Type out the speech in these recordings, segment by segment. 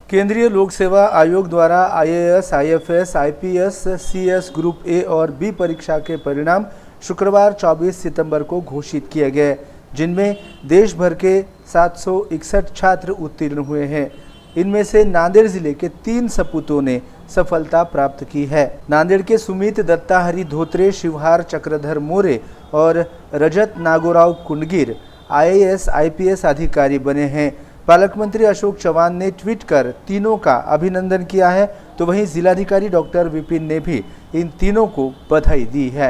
केंद्रीय लोक सेवा आयोग द्वारा IAS, IFS, IPS, CS group A और बी परीक्षा के परिणाम शुक्रवार 24 सितंबर को घोषित किए गए, जिनमें देश भर के 761 छात्र उत्तीर्ण हुए हैं। इनमें से नांदेड़ जिले के 3 सपूतों ने सफलता प्राप्त की है। नांदेड़ के सुमित दत्ताहरी धोत्रे, शिवहार चक्रधर मोरे और रजत नागोराव कुंडगिर आईएएस, आईपीएस अधिकारी बने हैं। पालक मंत्री अशोक चौहान ने ट्वीट कर तीनों का अभिनंदन किया है, तो वहीं जिलाधिकारी डॉक्टर विपिन ने भी इन तीनों को बधाई दी है।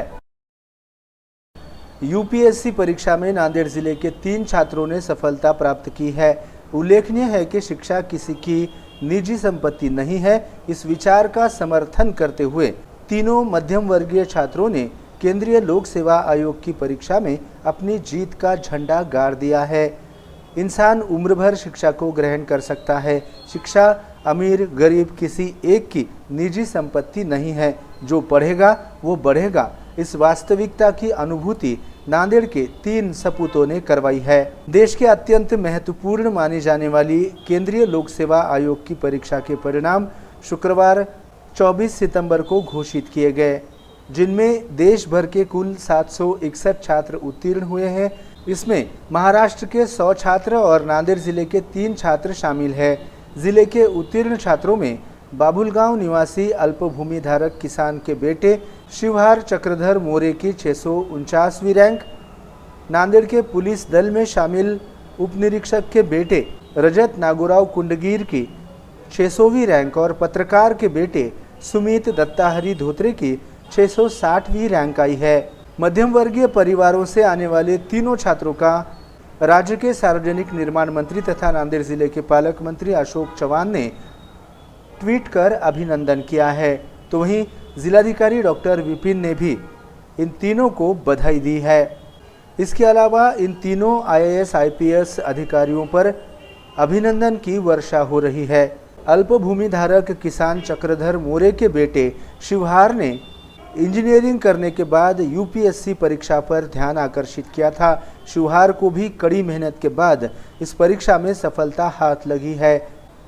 यूपीएससी परीक्षा में नांदेड़ जिले के 3 छात्रों ने सफलता प्राप्त की है। उल्लेखनीय है कि शिक्षा किसी की निजी संपत्ति नहीं है। इस विचार का समर्थन करते हुए तीनों मध्यम वर्गीय छात्रों ने केंद्रीय लोक सेवा आयोग की परीक्षा में अपनी जीत का झंडा गाड़ दिया है। इंसान उम्र भर शिक्षा को ग्रहण कर सकता है। शिक्षा अमीर गरीब किसी एक की निजी संपत्ति नहीं है। जो पढ़ेगा वो बढ़ेगा। इस वास्तविकता की अनुभूति नांदेड़ के 3 सपूतों ने करवाई है। देश के अत्यंत महत्वपूर्ण मानी जाने वाली केंद्रीय लोक सेवा आयोग की परीक्षा के परिणाम शुक्रवार 24 सितंबर को घोषित किए गए, जिनमें देश भर के कुल 761 छात्र उत्तीर्ण हुए हैं। इसमें महाराष्ट्र के 100 छात्र और नांदेड़ जिले के 3 छात्र शामिल हैं। जिले के उत्तीर्ण छात्रों में बाबुलगांव निवासी अल्पभूमि धारक किसान के बेटे शिवहार चक्रधर मोरे की 649वीं रैंक, नांदेड़ के पुलिस दल में शामिल उप निरीक्षक के बेटे रजत नागोराव कुंडगिर की 600वीं रैंक और पत्रकार के बेटे सुमित दत्ताहरी धोत्रे की 660वीं रैंक आई है। मध्यम वर्गीय परिवारों से आने वाले तीनों छात्रों का राज्य के सार्वजनिक निर्माण मंत्री तथा नांदेड़ जिले के पालक मंत्री अशोक चौहान ने ट्वीट कर अभिनंदन किया है, तो वहीं जिलाधिकारी डॉक्टर विपिन ने भी इन तीनों को बधाई दी है। इसके अलावा इन तीनों आईएएस, आईपीएस अधिकारियों पर अभिनंदन की वर्षा हो रही है। अल्पभूमि धारक किसान चक्रधर मोरे के बेटे शिवहार ने इंजीनियरिंग करने के बाद यूपीएससी परीक्षा पर ध्यान आकर्षित किया था। शिवहार को भी कड़ी मेहनत के बाद इस परीक्षा में सफलता हाथ लगी है।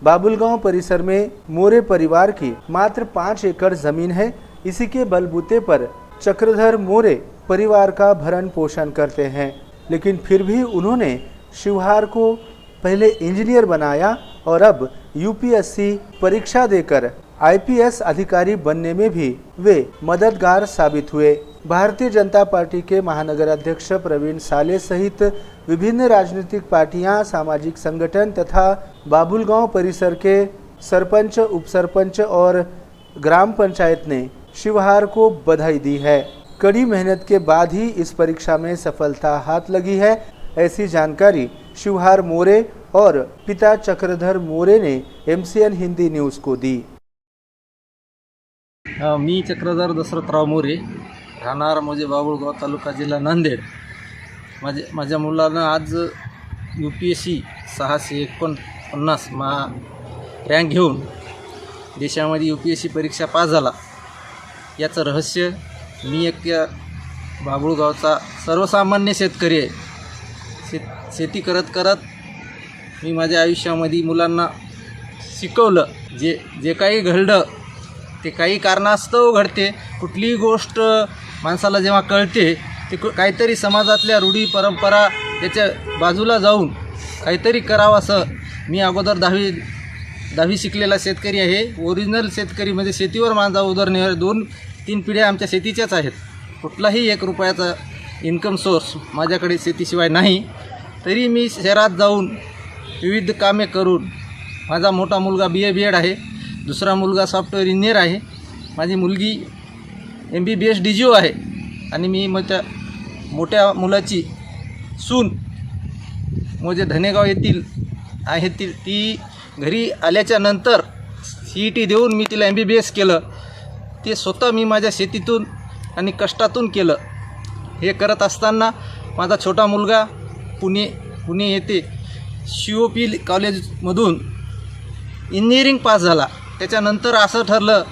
बाबुलगांव परिसर में मोरे परिवार की मात्र 5 एकड़ जमीन है। इसी के बलबूते पर चक्रधर मोरे परिवार का भरण पोषण करते हैं, लेकिन फिर भी उन्होंने शिवहार को पहले इंजीनियर बनाया और अब यूपीएससी परीक्षा देकर आईपीएस अधिकारी बनने में भी वे मददगार साबित हुए। भारतीय जनता पार्टी के महानगर अध्यक्ष प्रवीण साले सहित विभिन्न राजनीतिक पार्टियां, सामाजिक संगठन तथा बाबुलगांव परिसर के सरपंच, उपसरपंच और ग्राम पंचायत ने शिवहार को बधाई दी है। कड़ी मेहनत के बाद ही इस परीक्षा में सफलता हाथ लगी है, ऐसी जानकारी शिवहार मोरे और पिता चक्रधर मोरे ने एमसीएन हिंदी न्यूज़ को दी। मी चक्रधर दशरथराव मोरे, राहणार म्हणजे बाबुळगाव, तालुका, जिल्हा नांदेड। माझ्या मुलानं आज UPSC 649 रँक घेऊन देशामध्ये UPSC परीक्षा पास झाला। याचं रहस्य मी एक बाबुळगावचा सर्वसामान्य शेतकरी आहे। शेती करत करत मी माझ्या आयुष्यामध्ये मुलांना शिकवलं। जे काही घडलं ते काही कारणास्तव घडते। कुठलीही गोष्ट माणसाला जेव्हा कळते ते काहीतरी समाजातल्या रूढी परंपरा त्याच्या बाजूला जाऊन काहीतरी करावं असं मी अगोदर 10वी शिकलेला शेतकरी आहे। ओरिजिनल शेतकरी म्हणजे शेतीवर माझा उदरनिर्वाह 2-3 पिढ्या आमच्या शेतीच्याच आहेत। कुठलाही 1 रुपयाचा इन्कम सोर्स माझ्याकडे शेतीशिवाय नाही। तरी मी शहरात जाऊन विविध कामे करून माझा मोठा मुलगा BA-BEd आहे, दुसरा मुलगा सॉफ्टवेअर इंजिनियर आहे, माझी मुलगी MBBS DGO आहे आणि मी माझ्या मोठ्या मुलाची सून म्हणजे धनेगाव येथील आहे ती घरी आल्याच्या नंतर CET देऊन मी तिला MBBS केलं। ते स्वतः मी माझ्या शेतीतून आणि कष्टातून केलं। हे करत असताना माझा छोटा मुलगा पुणे येथे COP कॉलेजमधून इंजिनिअरिंग पास झाला। त्याच्यानंतर असं ठरलं,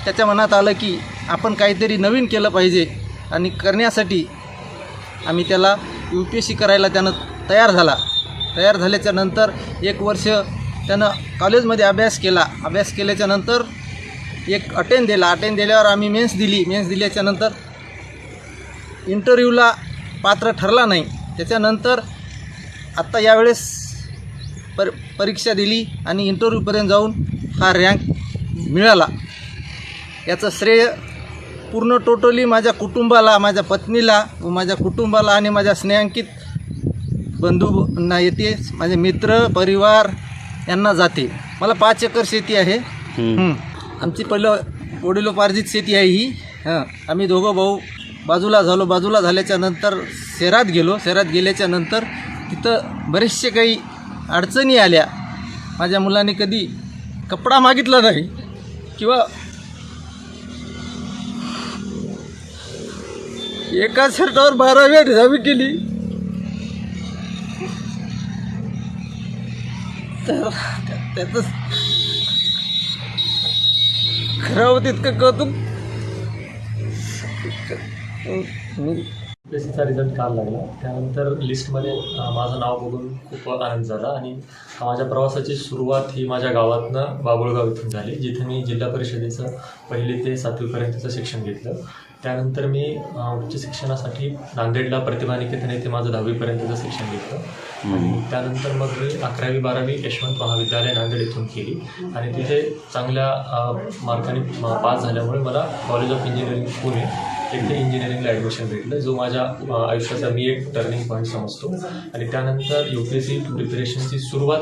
त्याच्या मनात आलं की आपण काहीतरी नवीन केलं पाहिजे आणि करण्यासाठी आम्ही त्याला UPSC करायला त्यानं तयार झाला। तयार झाल्याच्या नंतर 1 वर्ष त्यानं कॉलेजमध्ये अभ्यास केल्याच्या नंतर एक अटेंड दिल्यावर आम्ही मेन्स दिल्याच्या नंतर इंटरव्ह्यूला पात्र ठरला नाही. त्याच्यानंतर आत्ता यावेळेस परीक्षा दिली आणि इंटरव्ह्यूपर्यंत जाऊन हा रँक मिळाला. याचं श्रेय पूर्ण टोटली माझ्या कुटुंबाला, माझ्या पत्नीला व माझ्या कुटुंबाला आणि माझ्या स्नेहांकित बंधूंना येते, माझे मित्र परिवार यांना जाते. मला 5 एकर शेती आहे. आमची पहिलं वडिलोपार्जित शेती आहे ही. आम्ही दोघं भाऊ बाजूला झाल्याच्या नंतर शहरात गेल्याच्या नंतर तिथं बरेचसे काही अडचणी आल्या. माझ्या मुलांनी कधी कपडा मागितला नाही किंवा एका शर्टावर 12वी 10वी केली. तर त्यातच खरं होतं इतकं कौतुक. चा रिझल्ट काल लागला. त्यानंतर लिस्टमध्ये माझं नाव बघून खूप आनंद झाला आणि माझ्या प्रवासाची सुरुवात ही माझ्या गावातनं बाबुळगाव इथून झाली, जिथे मी जिल्हा परिषदेचं 1ली ते 7वीपर्यंतचं शिक्षण घेतलं. त्यानंतर मी उच्च शिक्षणासाठी नांदेडला प्रतिभा निकेतन येथे माझं 10वीपर्यंतचं शिक्षण घेतलं आणि त्यानंतर मग मी 11वी 12वी यशवंत महाविद्यालय नांदेड इथून केली आणि तिथे चांगल्या मार्काने पास झाल्यामुळे मला कॉलेज ऑफ इंजिनिअरिंग पुणे येथे इंजिनिअरिंगला ॲडमिशन भेटलं, जो माझ्या आयुष्याचा मी एक टर्निंग पॉईंट समजतो. आणि त्यानंतर UPSC प्रिपरेशनची सुरुवात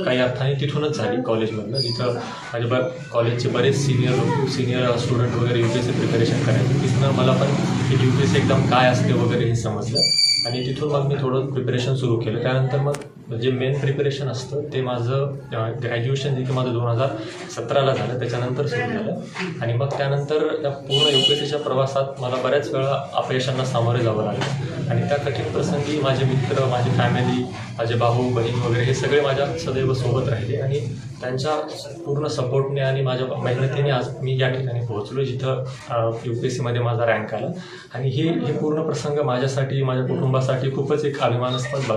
काही अर्थाने तिथूनच झाली कॉलेजमधनं, जिथं माझ्या कॉलेजचे बरेच सिनियर स्टुडंट वगैरे UPSC प्रिपरेशन करायचे. तिथनं मला पण UPSC एकदम काय असते वगैरे हे समजलं आणि तिथून मग मी थोडं प्रिपरेशन सुरू केलं. त्यानंतर मग जे मेन प्रिपरेशन असतं ते माझं ग्रॅज्युएशन जे की माझं 2017ला झालं, त्याच्यानंतर सुरू झालं. आणि मग त्यानंतर त्या पूर्ण UPSCच्या प्रवासात मला बऱ्याच वेळा अपयशांना सामोरे जावं लागलं आणि त्या कठीण प्रसंगी माझे मित्र, माझी फॅमिली, माझे भाऊ बहीण वगैरे हे सगळे माझ्या सदैव सोबत राहिले आणि त्यांच्या पूर्ण सपोर्टने आणि माझ्या मेहनतीने आज मी या ठिकाणी पोहोचलो, जिथं UPSCमध्ये माझा रँक आला. आणि हे पूर्ण प्रसंग माझ्यासाठी, माझ्या कुटुंबासाठी खूपच एक अभिमानास्पद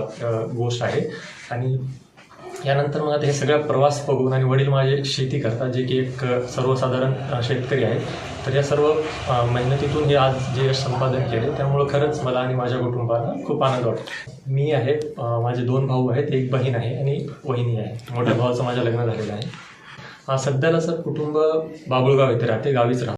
गोष्ट आहे. आणि यानंतर मग आता हे सगळा प्रवास बघून आणि वडील माझे शेती करतात, जे की एक सर्वसाधारण शेतकरी आहेत, तर या सर्व मेहनतीतून हे आज जे यश संपादन केले, त्यामुळं खरंच मला आणि माझ्या कुटुंबाला खूप आनंद वाटतो. मी आहे, माझे 2 भाऊ आहेत, 1 बहीण आहे आणि वहिनी आहे. मोठ्या भावाचं माझं लग्न झालेलं आहे. सध्याला सर कुटुंब बाबुळगाव येथे राहते, गावीच राहते.